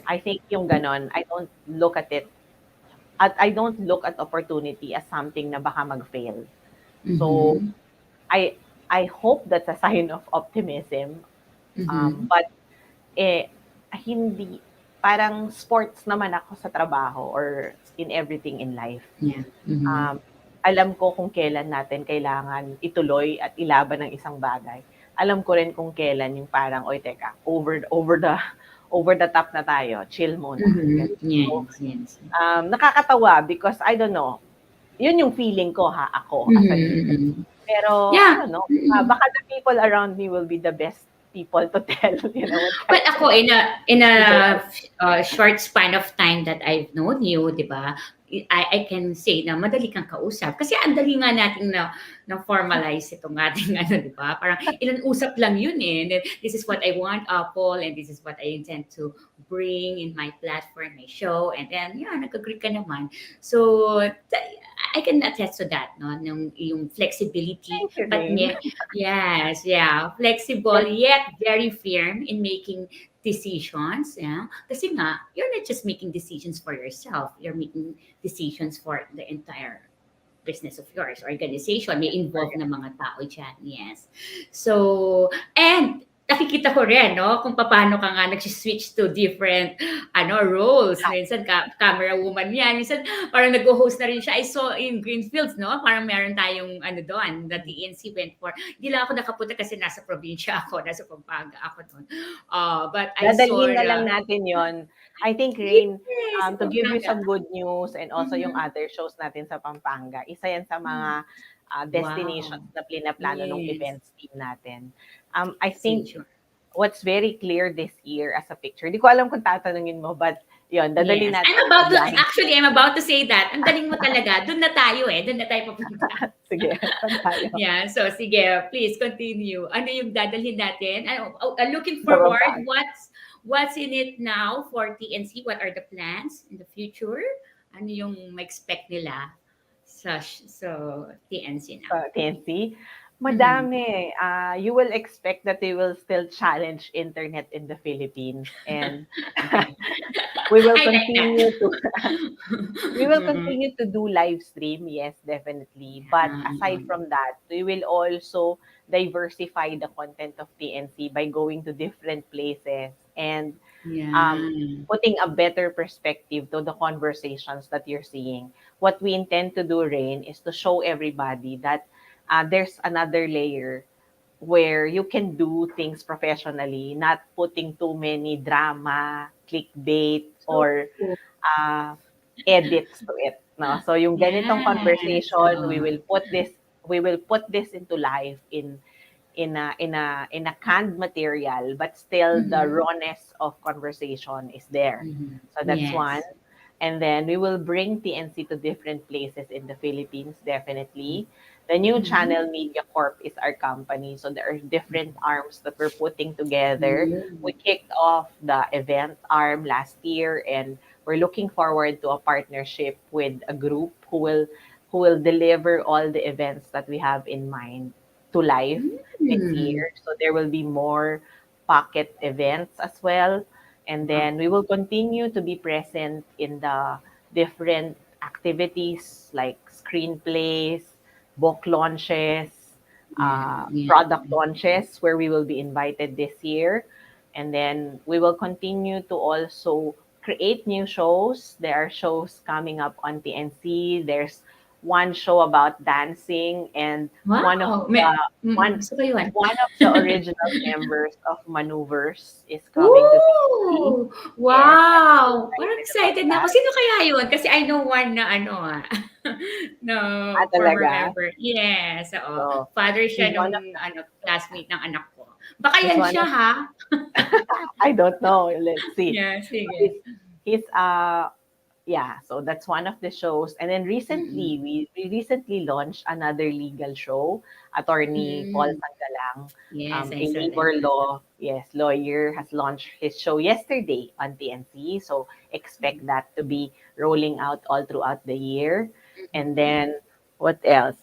I think yung ganon, I don't look at opportunity as something na baka mag-fail. So Mm-hmm. I I hope that's a sign of optimism. Mm-hmm. But hindi, parang sports naman ako sa trabaho or in everything in life. Yeah. Mm-hmm. Um, Alam ko kung kailan natin kailangan ituloy at ilaban ng isang bagay. Alam ko rin kung kailan yung parang, oy teka, over the top na tayo, chill muna. Mm-hmm. Ganun. So, Yes. Yes. nakakatawa because I don't know, yun yung feeling ko ako as a Mm-hmm. leader. Mm-hmm. Pero I Yeah. don't know, Mm-hmm. baka the people around me will be the best people to tell, what Well, kind ako in a of short span of time that I've known you, 'di ba? I can say na madali kang kausap kasi ang dali nga nating na formalize itong ating ano, 'di ba? Parang ilan usap lang 'yun eh. And then, this is what I want, Apple, and this is what I intend to bring in my platform, my show, and then yeah, nag-agree ka naman. So I can attest to that, no? Yung flexibility, Thank you, but Rain. yes, yeah, flexible yet very firm in making decisions. Yeah, kasi nga, you're not just making decisions for yourself. You're making decisions for the entire business of yours, organization. May involved na mga tao dyan. Yes. So, and nakikita ko rin, no, kung paano ka nga nag-switch to different roles. Minsan camera woman yan. Minsan parang nag-host na rin siya. I saw in Greenfields, no? Parang meron tayong doon, the TNC went for. Hindi lang ako nakapunta kasi nasa probinsya ako, nasa Pampanga ako noon. But I saw Dadalhin na lang natin yon. I think, Rain, yes, to give you Pampanga. some good news and also yung Mhm. other shows natin sa Pampanga, isa yan sa mga destinations Wow. na plano ng Yes. events team natin. I think Signature. what's very clear this year as a picture, di ko alam kung tatanungin mo, but yun, dadalhin Yes. natin. I'm about to say that. Ang galing mo talaga. Doon na tayo eh. Doon na tayo papunta. Sige, saan tayo? Yeah. So, sige. Please continue. Ano yung dadalhin natin? Looking Sa forward. Pampanga. What's in it now for TNC? What are the plans in the future? Ano yung ma-expect nila sa TNC now? Sa TNC. Madami. You will expect that they will still challenge internet in the Philippines, and we will I like continue that. to we will Mm-mm. continue to do live stream, yes, definitely. But aside Mm-mm. from that, we will also diversify the content of TNC by going to different places and Yeah. putting a better perspective to the conversations that you're seeing. What we intend to do, Rain, is to show everybody that there's another layer where you can do things professionally, not putting too many drama, clickbait, So or cool. edits to it. No? So yung ganitong Yes. conversation, we will put this into live in a canned material, but still the Mm-hmm. rawness of conversation is there. Mm-hmm. So that's one. Yes. And then we will bring TNC to different places in the Philippines, definitely. The new Mm-hmm. Channel Media Corp is our company. So there are different arms that we're putting together. We Mm-hmm. kicked off the event arm last year, and we're looking forward to a partnership with a group who will deliver all the events that we have in mind to life this Mm-hmm. year. So there will be more pocket events as well. And Wow. then we will continue to be present in the different activities like screenplays, book launches, Yeah. Yeah. product launches, where we will be invited this year. And then we will continue to also create new shows. There are shows coming up on TNC. There's one show about dancing, and one of Wow. the one Gusto ko yun. one of the original members of Maneuvers is coming to TNC. Ooh! Yes, I'm so Wow! Parang excited about excited na ako. that. Sino kaya yun? Kasi I know one na no, former Talaga. member. Yes, oo. So, Father he's siya one of nung classmate ng anak ko. Baka he's yan one siya, of ha? I don't know. Let's see. Yeah, But sige. he's yeah, so that's one of the shows. And then Mm. recently, we recently launched another legal show. Attorney Paul Mm. Sangalang, Yes, I a saw that. labor law, yes, lawyer, has launched his show yesterday on TNC. So expect that to be rolling out all throughout the year. And Mhm. then what else?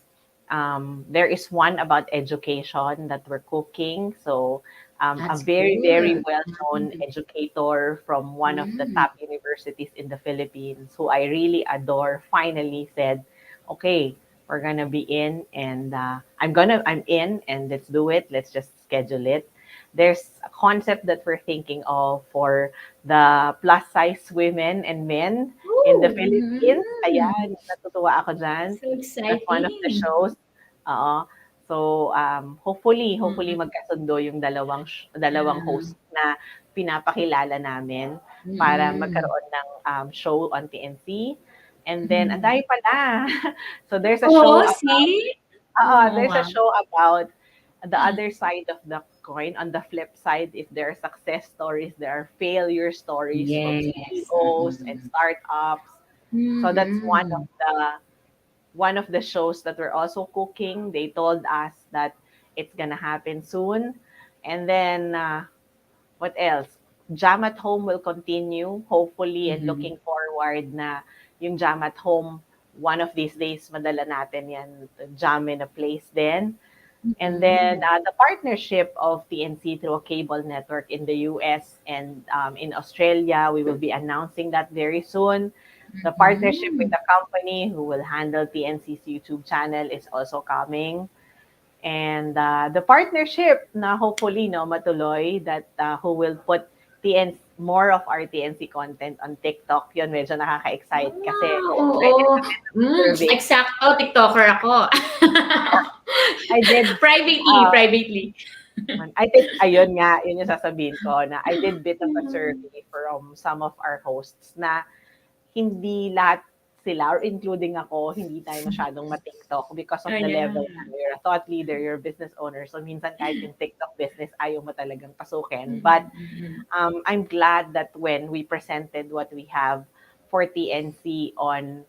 There is one about education that we're cooking. So a That's very, very good. well-known educator from one of the Mm. top universities in the Philippines, who I really adore, finally said, "Okay, we're gonna be in, and I'm in, and let's do it. Let's just schedule it." There's a concept that we're thinking of for the plus size women and men in the Ooh! Philippines. Mhm. Ayan, natutuwa ako dyan. So That's one of the exciting. shows. Oo. So, hopefully Mm. magkasundo yung dalawang Ah. host na pinapakilala namin para Mm. magkaroon ng show on TNC. And then, ang Mhm. dami pala. So, there's a show Oo, about, see? Oo, there's a wow. show about the other side of the coin. On the flip side, if there are success stories, there are failure stories from Yes. CEOs and Mm. startups. So that's Mhm. one of the shows that we're also cooking. They told us that it's gonna happen soon. And then what else? Jam at Home will continue, hopefully, and Mhm. looking forward na yung Jam at Home, one of these days, madala natin yan to jam in a place then. And then Mhm. the partnership of TNC through a cable network in the US and in Australia, we will be announcing that very soon. The partnership with Mhm. the company who will handle TNC's YouTube channel is also coming. And the partnership na hopefully no matuloy, that who will put TNC more of our TNC content on TikTok. Yun medyo nakaka-excite kasi Ah, I did oo. a bit of survey. Eksakto, TikToker ako. I did Privately, uh, privately. I think ayun nga, yun yung sasabihin ko na I did bit of a Mhm. survey from some of our hosts na hindi lahat sila, or including ako, hindi tayo masyadong ma-TikTok because Oh, of the yeah. level na you're a thought leader, you're a business owner. So minsan kahit yung TikTok business, ayaw mo talagang pasukin. But Mhm, mhm. I'm glad that when we presented what we have for TNC on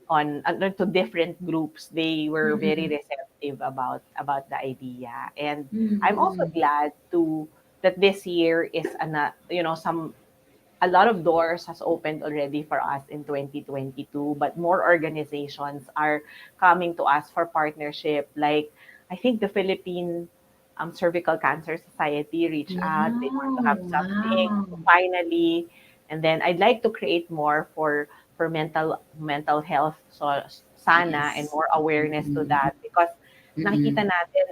to different groups, they were very Mhm. receptive about the idea. And I'm also Mhm. glad to that this year is some a lot of doors has opened already for us in 2022, but more organizations are coming to us for partnership. Like, I think the Philippine Cervical Cancer Society reached out. They want to Wow, have something wow. finally. And then I'd like to create more for mental health. So sana, and Yes. more awareness to Mm, that, because nakikita mm. natin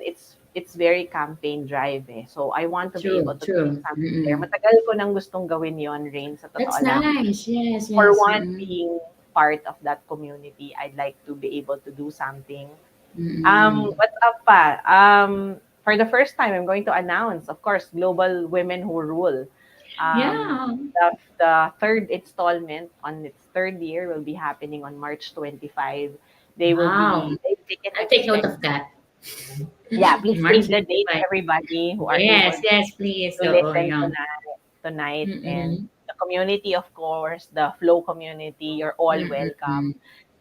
it's very campaign drive eh. So I want to be able True, to create true. something there. Mm. Matagal ko nang gustong gawin yon, Rain, sa totoo That's lang. nice. Yes, For yes. one, Mm, being part of that community, I'd like to be able to do something. mm. What's up pa? For the first time, I'm going to announce, of course, Global Women Who Rule. Um, Yeah. the third installment on its third year will be happening on March 25. They will be Wow. they've taken I'll a take note step. of that. Yeah, please March save the date, 25. everybody who are able Yes, yes, please. to Oo, listen yeah. tonight. And Mm-mm. the community, of course, the Flow community, you're all welcome.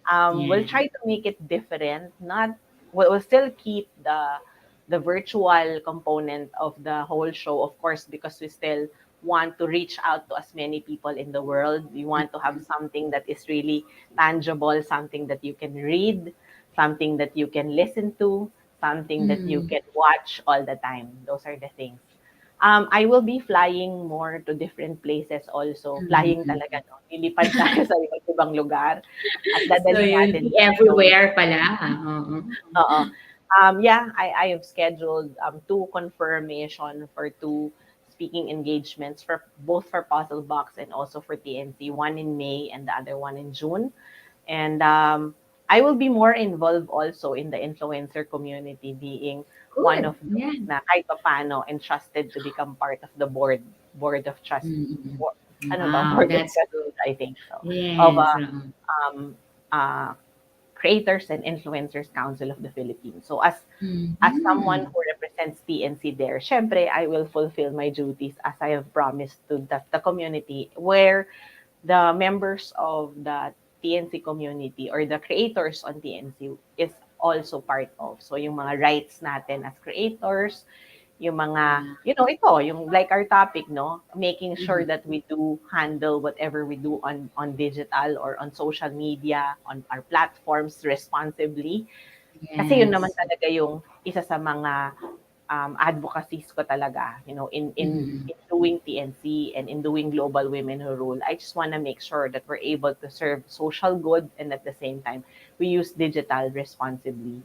Mm-mm. We'll Yeah. try to make it different. Not we'll still keep the virtual component of the whole show, of course, because we still want to reach out to as many people in the world. We want to have something that is really tangible, something that you can read, something that you can listen to, something that you Mm. can watch all the time. Those are the things. I will be flying more to different places also. Flying Mm. talaga, no? Lilipad tayo sa iba't ibang lugar at So dadalhin you'll natin be yung show. everywhere pala. Oo. Oo. Yeah, I have scheduled two confirmation for two speaking engagements for both for Puzzle Box and also for TNC, one in May and the other one in June. And I will be more involved also in the influencer community, being one Good. of those Yeah. na kahit paano entrusted to become part of the board of trust, Mm. board, ano ba, Wow, board of that's good. trustees, I think so, of Yes. um, uh, Creators and Influencers Council of the Philippines. So as someone Mhm. who represents TNC there, syempre I will fulfill my duties as I have promised to the community, where the members of the TNC community or the creators on TNC is also part of. So yung mga rights natin as creators, yung mga, Yeah. ito, yung like our topic, no? Making sure Mhm. that we do handle whatever we do on digital or on social media, on our platforms responsibly. Kasi yun naman Yes. talaga yung isa sa mga advocacies ko talaga, Mhm. in doing TNC and in doing Global Women Who Rule. I just want to make sure that we're able to serve social good, and at the same time, we use digital Mhm. responsibly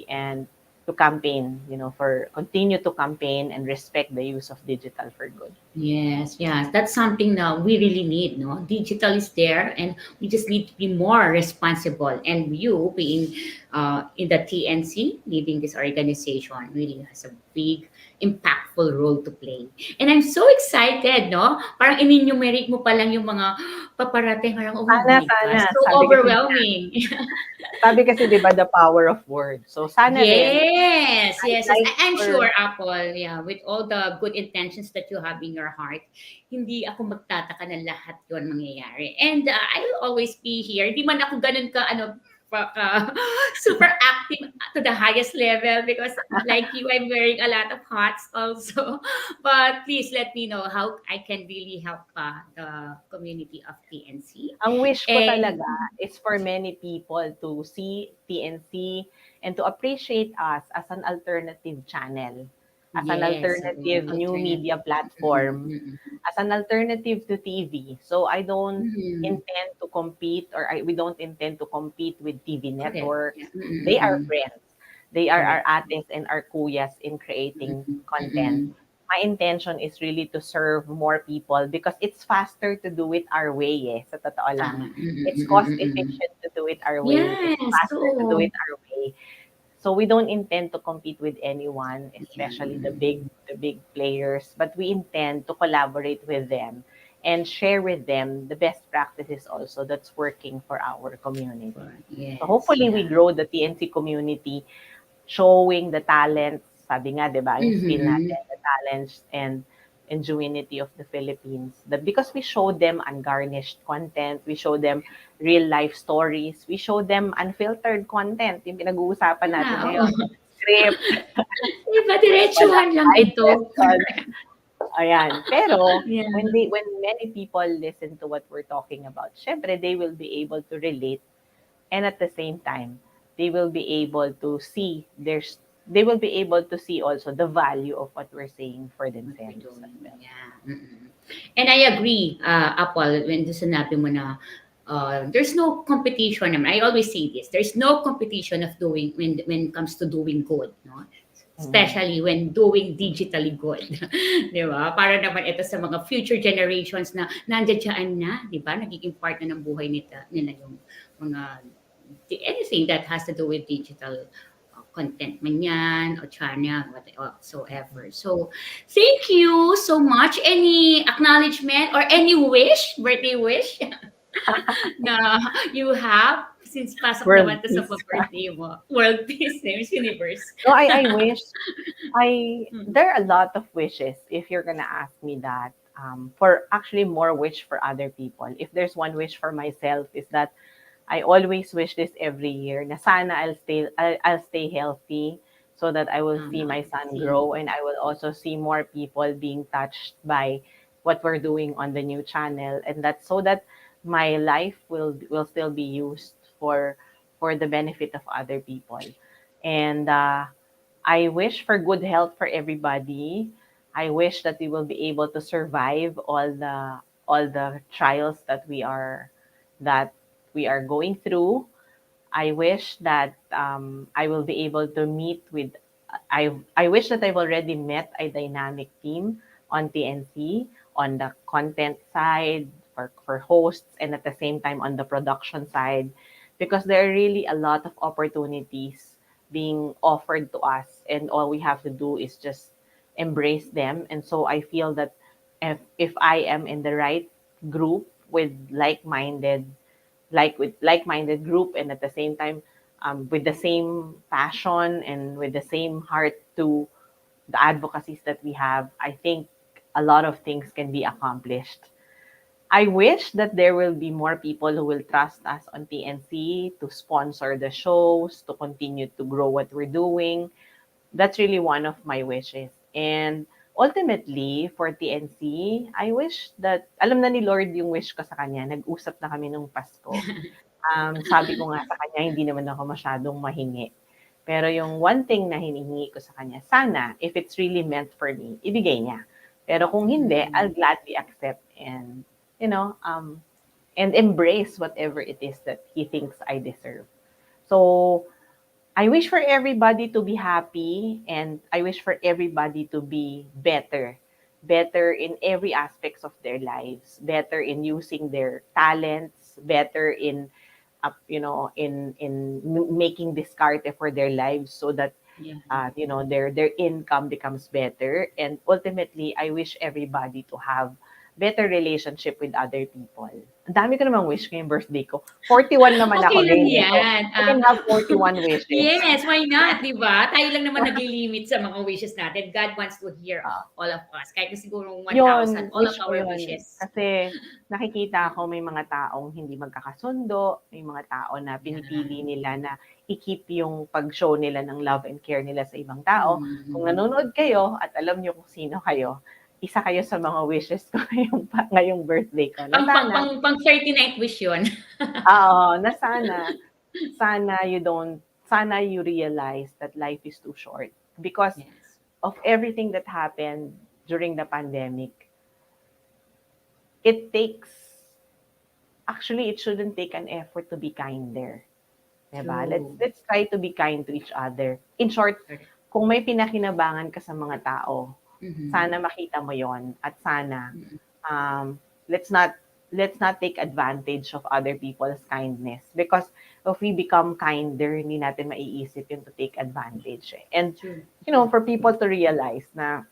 and to campaign, for continue to campaign and respect the use of digital for good. Yes, yes, that's something that we really need. No, digital is there, and we just need to be more responsible. And you, being in the TNC, leading this organization, really has a big, impactful role to play. And I'm so excited. No, parang in-enumerate mo pa lang yung mga paparating. Parang, oh Sana, my sana. gosh, so overwhelming. Sabi kasi 'di ba the power of words. So sana rin Yes, I'd yes, yes. like I'm for sure, Apple, yeah, with all the good intentions that you have in your heart, hindi ako magtataka na lahat yon mangyayari. And I will always be here. Di man ako ganun ka, super active to the highest level because like you, I'm wearing a lot of hats also. But please let me know how I can really help the community of TNC. ang wish ko And talaga is for many people to see TNC and to appreciate us as an alternative channel, as an yes, so alternative new media alternative. platform, as an alternative to TV. So I don't Mhm. intend to compete, or we don't intend to compete with TV Correct. Yeah. networks. They are friends. They are our Correct. ates and our kuyas in creating content. Mm. My intention is really to serve more people because it's faster to do it our way, sa totoo lang. Tama. It's cost efficient to do it our way. It's Yes, faster to do true. it our way. So we don't intend to compete with anyone, Yeah. especially the big players, but we intend to collaborate with them and share with them the best practices also that's working for our community. So Yes, hopefully we yeah. grow the TNC community, showing the talents, sabi nga, 'di ba, yung skill Mhm. natin, the talents and ingenuity of the Philippines. Because we show them ungarnished content, we show them real life stories, we show them unfiltered content, yung pinag-uusapan natin Yeah, oo. ngayon, walang script, Iba walang diretsuhan lang side ito. questions. Ayan. Pero Yeah. when many people listen to what we're talking about, syempre they will be able to relate, and at the same time they will be able to see they will be able to see also the value of what we're saying for What we're themselves as doing. well. Yeah. And I agree, Apple, when sinabi mo na there's no competition naman. I always say this. There's no competition of doing when it comes to doing good, no? Mm. Especially when doing digitally good. Di ba? Para naman ito sa mga future generations na nandiyan na, di ba? Nagiging part na ng buhay nila yung mga anything that has to do with digital content man yan o channel whatsoever. So, thank you so much. Any acknowledgement or any wish, birthday wish na you have Since pasok World naman to sa peace. birthday mo. World Peace, Miss Universe. No, I wish Mm. there are a lot of wishes if you're gonna ask me that. For actually more wish for other people. If there's one wish for myself is that I always wish this every year na sana I'll stay healthy so that I will see my son Same. grow and I will also see more people being touched by what we're doing on the new channel and that so that my life will still be used for the benefit of other people. And I wish for good health for everybody. I wish that we will be able to survive all the trials that we are going through. I wish that I will be able to meet with. I wish that I've already met a dynamic team on TNC on the content side for hosts and at the same time on the production side because there are really a lot of opportunities being offered to us and all we have to do is just embrace them and so I feel that if I am in the right group with like-minded group and at the same time with the same passion and with the same heart to the advocacies that we have, I think a lot of things can be accomplished. I wish that there will be more people who will trust us on TNC to sponsor the shows, to continue to grow what we're doing. That's really one of my wishes. And ultimately, for TNC, I wish that, alam na ni Lord yung wish ko sa kanya, nag-usap na kami nung Pasko. Sabi ko nga sa kanya, hindi naman ako masyadong mahingi. Pero yung one thing na hinihingi ko sa kanya, sana, if it's really meant for me, ibigay niya. Pero kung hindi, I'll gladly accept and, you know, and embrace whatever it is that he thinks I deserve. So, I wish for everybody to be happy and I wish for everybody to be better. Better in every aspects of their lives, better in using their talents, better in making discarte for their lives so that Yeah. their income becomes better and ultimately I wish everybody to have better relationship with other people. Ang dami ko namang wish ngayong birthday ko. 41 naman Okay ako lang rin. So, yan. I can have 41 wishes. Yes, why not, di ba? Tayo lang naman naglilimit sa mga wishes natin. God wants to hear Ah, all of us. Kahit na siguro 1,000, Yun, all of wish ko our yun. wishes. Kasi nakikita ko may mga taong hindi magkakasundo, may mga tao na pinipili nila na i-keep yung pag-show nila ng love and care nila sa ibang tao. Kung nanonood kayo at alam nyo kung sino kayo, isa kayo sa mga wishes ko ngayong birthday ko. Na sana, Pang 39th wish yun. na sana you realize that life is too short. Because Yes. of everything that happened during the pandemic, it shouldn't take an effort to be kinder. Diba? True. Let's try to be kind to each other. In short, Correct. kung may pinakinabangan ka sa mga tao, Mhm. sana makita mo yon at sana Mhm. um, let's not take advantage of other people's kindness because if we become kinder, hindi natin maiisip yun to take advantage. And True. for people to realize na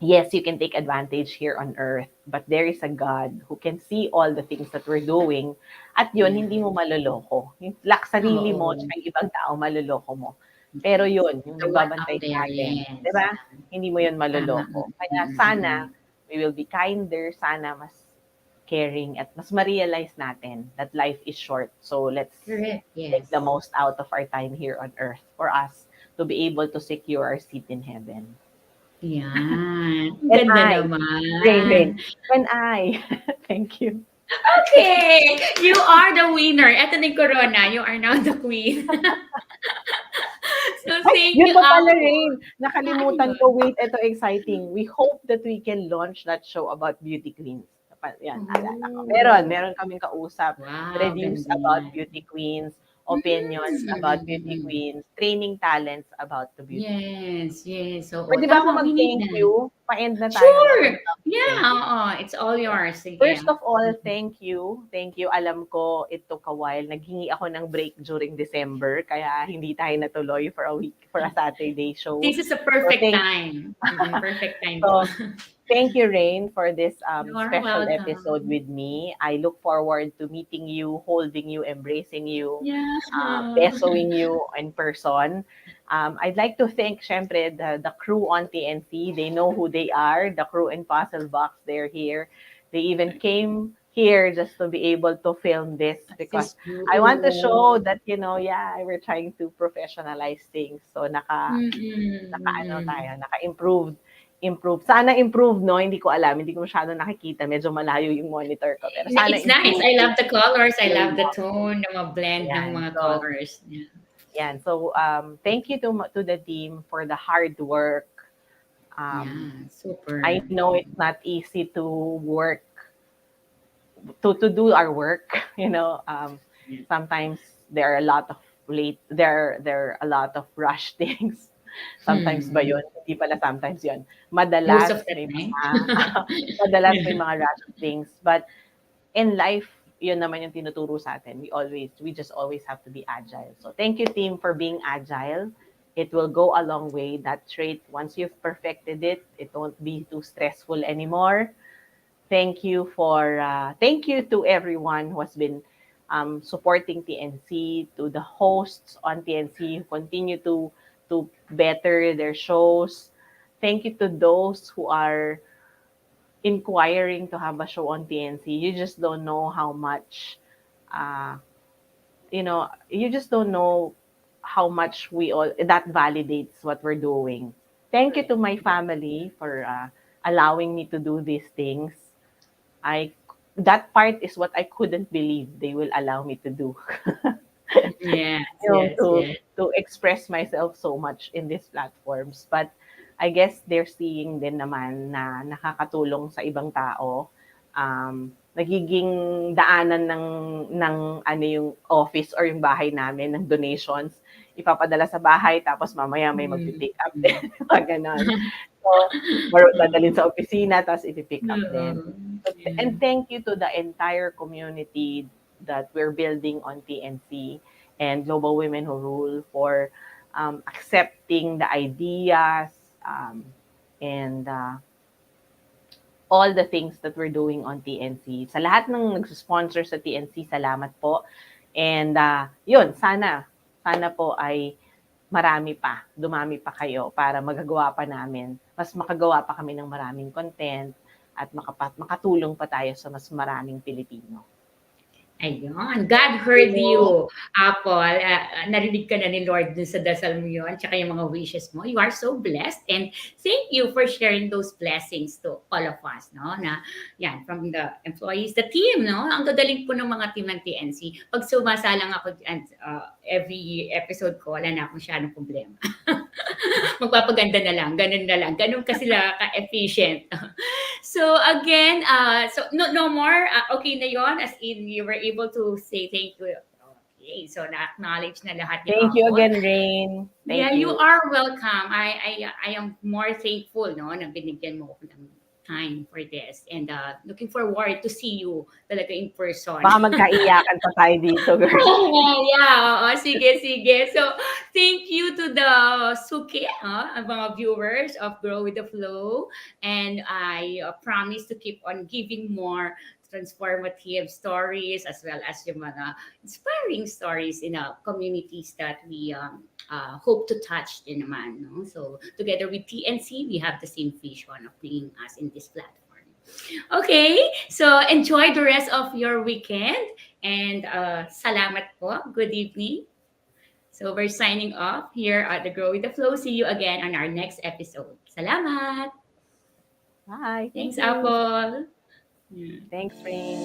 yes, you can take advantage here on earth, but there is a God who can see all the things that we're doing at yun, Yeah. hindi mo maloloko. Yung sarili mo, Oo. tsaka yung ibang tao, maloloko mo. Pero yun, yung The one out nagbabantay sa there, atin, yes. di ba? Hindi mo yun Tama. maloloko. Kaya sana, we will be kinder, sana mas caring, at mas ma-realize natin that life is short. So let's Correct, make yes. the most out of our time here on earth for us to be able to secure our seat in heaven. Yan. Ang And ganda I, Rain, naman. when I, thank you. Okay, you are the winner. Eto na yung corona. You are now the queen. So, Ay, thank yun you, pa pala, Apple. Rain. Ano Nakalimutan yun? ko. Wait, ito exciting. We hope that we can launch that show about beauty queens. Yan, alala ko. Oh. Meron kaming kausap. Wow, Reviews ganda about yan. beauty queens, opinions about beauty queens, training talents about the beauty queens. Yes, yes. Oo, Pwede ba ako tama, we need mag-thank that. you? Pa-end na tayo. Sure! Yeah, Thank you. it's all yours. Sige. First of all, thank you. Thank you. Alam ko it took a while. Naghingi ako ng break during December, kaya hindi tayo natuloy for a week, for a Saturday show. This is a So perfect time. Perfect time po. so thank you, Rain, for this You are special episode welcome. with me. I look forward to meeting you, holding you, embracing you, Yeah. besoing you in person. I'd like to thank, syempre, the crew on TNC. They know who they are. The crew in Puzzle Box, they're here. They even came here just to be able to film this because Sis Blue. I want to show that, yeah, we're trying to professionalize things. So, ano Mm-mm. tayo, naka-improve. Sana improve, no? Hindi ko alam. Hindi ko masyado nakikita. Medyo malayo yung monitor ko. Pero sana It's nice. improve. I love the colors. I love the Yeah. tone, ng mga blend ng Yan. mga So, colors. Yeah. yan. So, thank you to the team for the hard work. Yeah, super. I know it's not easy to work, to do our work. Sometimes there are a lot of there are a lot of rush things. Sometimes ba yun? Hindi pala sometimes yun. Most Madalas of the may time. madalas may mga rush things. But in life, yun naman yung tinuturo sa atin. We just always have to be agile. So thank you, team, for being agile. It will go a long way. That trait, once you've perfected it, it won't be too stressful anymore. Thank you to everyone who has been supporting TNC, to the hosts on TNC who continue to better their shows. Thank you to those who are inquiring to have a show on TNC. You just don't know how much, you just don't know how much that validates what we're doing. Thank you to my family for allowing me to do these things. That part is what I couldn't believe they will allow me to do. Yes, To express myself so much in these platforms. But I guess they're seeing din naman na nakakatulong sa ibang tao. Nagiging daanan ng ano yung office or yung bahay namin ng donations. Ipapadala sa bahay tapos mamaya may mag-pick up din. Ganon. So, dadalhin sa opisina tapos i-pick up din. And thank you to the entire community that we're building on TNC and Global Women Who Rule for accepting the ideas and all the things that we're doing on TNC. Sa lahat ng nag-sponsor sa TNC, salamat po. And yun, sana po ay dumami pa kayo para magagawa pa namin. Mas makagawa pa kami ng maraming content at makatulong pa tayo sa mas maraming Pilipino. Ayun. God heard you, Apple. Narinig ka na ni Lord dun sa dasal mo yun, tsaka yung mga wishes mo. You are so blessed and thank you for sharing those blessings to all of us, no? Na, yan, from the employees, the team, no? Ang gagaling po ng mga team ng TNC. Pag sumasalang ako every episode ko, wala na akong masyadong problema. Magpapaganda na lang, ganun ka sila ka-efficient. So again, no more, okay na yon, as in you were able to say thank you. Okay, so na-acknowledge na lahat ni Thank you Apple. again, Rain. Thank you are welcome. I am more thankful, no, na binigyan mo ko ng time for this and looking forward to see you talaga in person. Baka magkaiyakan pa tayo dito, girl. Yeah, sige. So, thank you to the Suki, mga viewers of Grow with the Flow, and I promise to keep on giving more transformative stories as well as yung mga inspiring stories in communities that we hope to touch din naman. No? So, together with TNC, we have the same vision of bringing us in this platform. Okay, so enjoy the rest of your weekend and salamat po. Good evening. So we're signing off here at the Grow with the Flow. See you again on our next episode. Salamat. Bye. Thanks, Apple. Thanks, Rain.